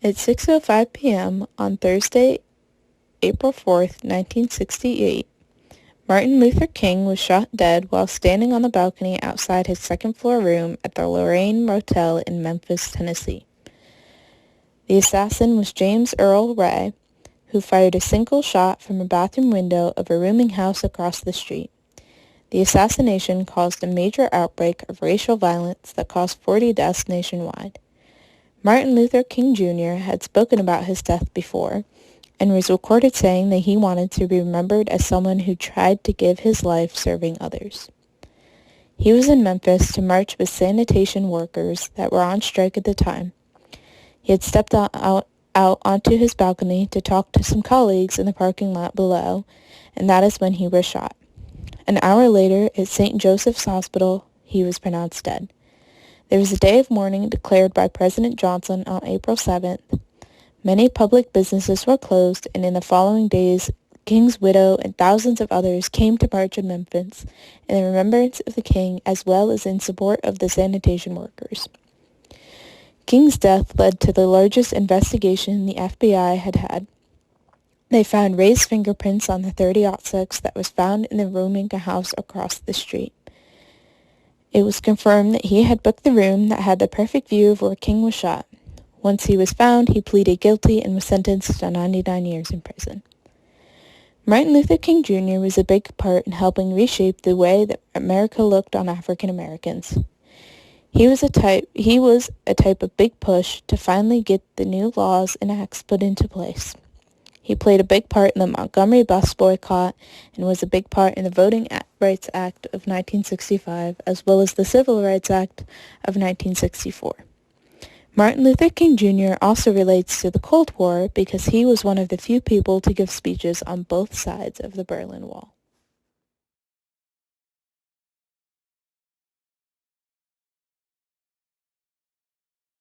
At 6:05 p.m. on Thursday, April 4th, 1968, Martin Luther King was shot dead while standing on the balcony outside his second-floor room at the Lorraine Motel in Memphis, Tennessee. The assassin was James Earl Ray, who fired a single shot from a bathroom window of a rooming house across the street. The assassination caused a major outbreak of racial violence that caused 40 deaths nationwide. Martin Luther King Jr. had spoken about his death before, and was recorded saying that he wanted to be remembered as someone who tried to give his life serving others. He was in Memphis to march with sanitation workers that were on strike at the time. He had stepped out onto his balcony to talk to some colleagues in the parking lot below, and that is when he was shot. An hour later, at St. Joseph's Hospital, he was pronounced dead. There was a day of mourning declared by President Johnson on April 7th. Many public businesses were closed, and in the following days, King's widow and thousands of others came to march in Memphis in remembrance of the king as well as in support of the sanitation workers. King's death led to the largest investigation the FBI had had. They found Ray's fingerprints on the .30-06 that was found in the rooming house across the street. It was confirmed that he had booked the room that had the perfect view of where King was shot. Once he was found, he pleaded guilty and was sentenced to 99 years in prison. Martin Luther King Jr. was a big part in helping reshape the way that America looked on African Americans. He was a type of big push to finally get the new laws and acts put into place. He played a big part in the Montgomery bus boycott and was a big part in the Voting Rights Act of 1965 as well as the Civil Rights Act of 1964. Martin Luther King Jr. also relates to the Cold War because he was one of the few people to give speeches on both sides of the Berlin Wall.